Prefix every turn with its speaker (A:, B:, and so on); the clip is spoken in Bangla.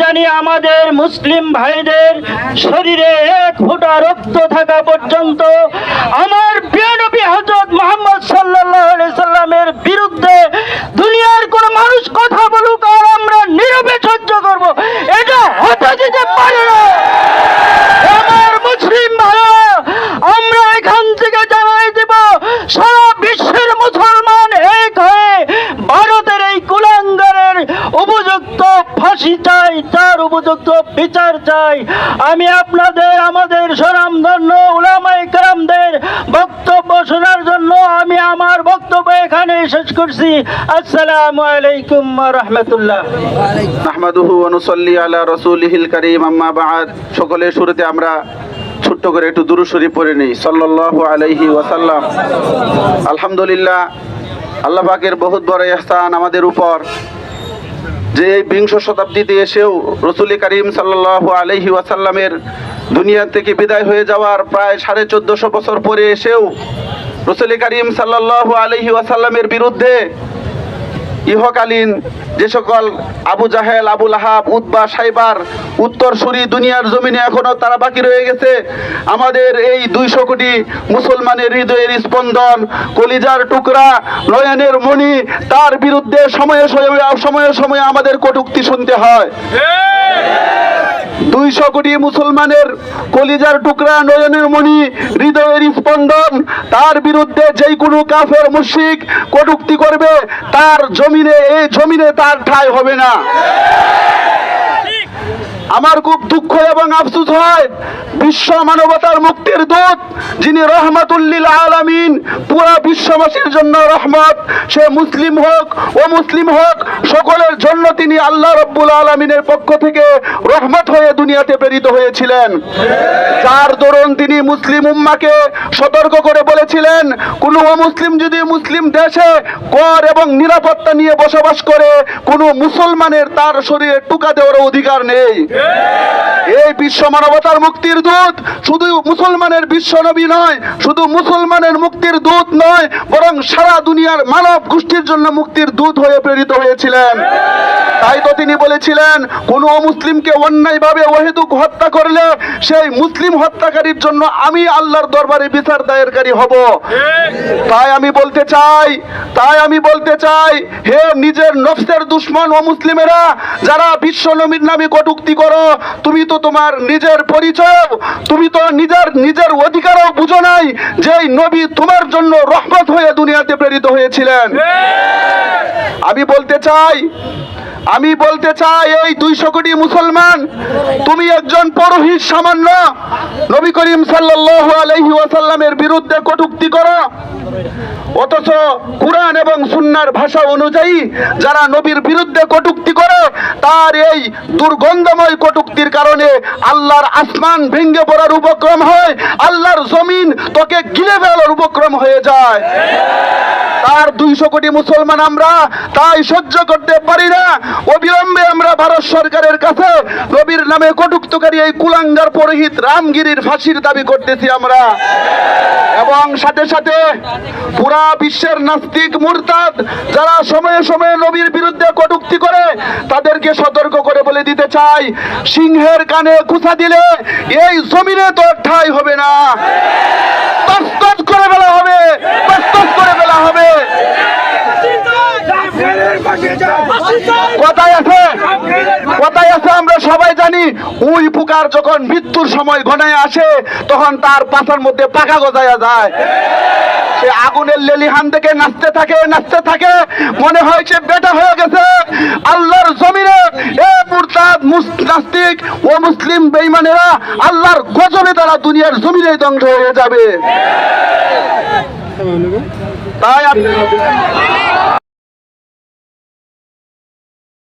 A: জানি আমাদের মুসলিম ভাইদের শরীরে এক ফোঁটা রক্ত থাকা পর্যন্ত আমার প্রিয় নবী হযরত মুহাম্মদ সাল্লাল্লাহু আলাইহি সাল্লামের বিরুদ্ধে দুনিয়ার কোন মানুষ কথা বলুক আর আমরা নীরবে সহ্য করব, এটা হতে দিতে পারি না। আমার মুসলিম ভাইরা, আমরা এখান থেকে জানাই দেব সারা বিশ্বের মুসলমান এক হয়ে ভারতের এই কুলাঙ্গারের উপযুক্ত ফাঁসি চাই, তার উপযুক্ত বিচার চাই। আমি আপনাদের আমাদের স্বনামধন্য উলামায়ে কেরামদের বক্তব্য শোনার জন্য আমি আমার বক্তব্য এখানে শেষ করছি। আসসালামু আলাইকুম ওয়া রাহমাতুল্লাহ।
B: নাহমাদুহু ওয়া নুসাল্লি আলা রাসূলিহিল কারীম, আম্মা বা'দ। সকলের শুরুতে আমরা ছোট্ট করে একটু দুরূদ শরীফ পড়ে নিই, সাল্লাল্লাহু আলাইহি ওয়াসাল্লাম। আলহামদুলিল্লাহ, আল্লাহ পাকের বহুত বড় ইহসান আমাদের উপর যে এই বিংশ শতাব্দীতে এসেও রাসূল করিম সাল্লাল্লাহু আলাইহি ওয়াসাল্লামের দুনিয়া থেকে বিদায় হয়ে যাওয়ার প্রায় 1450 বছর পরে এসেও রাসূল করিম সাল্লাল্লাহু আলাইহি ওয়াসাল্লামের বিরুদ্ধে ইহকালীন যে সকল আবু জাহেল, আবু লাহাব, উতবা, সাইবার উত্তরসূরি দুনিয়ার জমিনে এখনো তারা বাকি রয়ে গেছে। আমাদের এই 200 কোটি মুসলমানের হৃদয়ের স্পন্দন, কলিজার টুকরা, নয়নের মণি, তার বিরুদ্ধে সময়ে সময়ে আমাদের কটূক্তি শুনতে হয়। 200 কোটি মুসলমানের কলিজার টুকরা, নয়নের মণি, হৃদয়ের স্পন্দন, তার বিরুদ্ধে যেই কোনো কাফের মুশরিক কটূক্তি করবে, তার জমিনে, এই জমিনে তার ঠাঁই হবে না। আমার খুব দুঃখ এবং আফসোস হয়, বিশ্ব মানবতার মুক্তির দূত, যিনি রহমাতুল লিল আলামিন, পুরো বিশ্ববাসীর জন্য রহমত, সে মুসলিম হোক ও মুসলিম হোক, সকলের জন্য তিনি আল্লাহ রাব্বুল আলামিনের পক্ষ থেকে রহমত হয়ে দুনিয়াতে প্রেরিত হয়েছিলেন। যার দরুন তিনি মুসলিম উম্মাকে সতর্ক করে বলেছিলেন, কোন অমুসলিম যদি মুসলিম দেশে কর এবং নিরাপত্তা নিয়ে বসবাস করে, কোন মুসলমানের তার শরীরে টুকা দেওয়ার অধিকার নেই। এই বিশ্ব মানবতার মুক্তির দূত শুধু মুসলমানের বিশ্ব নবী নয়, শুধু মুসলমানের মুক্তির দূত নয়, বরং সারা দুনিয়ার মানব গোষ্ঠীর জন্য মুক্তির দূত হয়ে প্রেরিত হয়েছিলেন। তাই তো তিনি বলেছিলেন, কোন অমুসলিমকে অন্যায়ভাবে অহেতুক হত্যা করলে সেই মুসলিম হত্যাকারীর জন্য আমি আল্লাহর দরবারে বিচার দায়েরকারী হব। তাই আমি বলতে চাই, হে নিজের নফসের দুশমন অমুসলিমেরা, যারা বিশ্ব নবীর নামে কটূক্তি করো, তুমি তো তোমার নিজের পরিচয়, তুমি তো নিজের অধিকারও বুঝো নাই, যেই নবী তোমার জন্য রহমত হয়ে দুনিয়াতে প্রেরিত হয়েছিলেন। আমি বলতে চাই এই 200 কোটি মুসলমান, তুমি একজন পুরোহিত সামান্য নবী করিম সাল্লাল্লাহু আলাইহি ওয়াসাল্লামের বিরুদ্ধে কটূক্তি করো, অথচ কুরআন এবং সুন্নাহর ভাষা অনুযায়ী যারা নবীর বিরুদ্ধে কটূক্তি করে, তার এই দুর্গন্ধময় কটূক্তির কারণে আল্লাহর আসমান ভেঙে পড়ার উপক্রম হয়, আল্লাহর জমিন তোকে গিলে ফেলার উপক্রম হয়ে যায়। তার 200 কোটি মুসলমান আমরা তাই সহ্য করতে পারি না। অবিলম্বে আমরা ভারত সরকারের কাছে নবীর নামে কটূক্তিকারী এই কুলাঙ্গার পুরোহিত রামগিরির ফাঁসির দাবি করতেছি আমরা। এবং সাথে সাথে পুরা বিশ্বের নাস্তিক মুরতাদ যারা সময়ে সময়ে নবীর বিরুদ্ধে কটূক্তি করে, তাদেরকে সতর্ক করে বলে দিতে চাই, সিংহের কানে কুচা দিলে এই জমিনে তো ঠাঁই হবে না, তস্তত করে ফেলা হবে, তস্তত করে ফেলা হবে। কথায় আছে আমরা সবাই জানি, উই পোকার যখন মৃত্যুর সময় ঘনায় আসে, তখন তার পাছার মধ্যে পাকা গজায়া যায়। সে আগুনের লেলিহান থেকে নাচতে থাকে, মনে হয় সে বেটা হয়ে গেছে। আল্লাহর জমিনে এ মুরতাদ নাস্তিক ও মুসলিম বেঈমানেরা আল্লাহর গজবে তারা দুনিয়ার জমিনে ধ্বংস হয়ে যাবে। তাই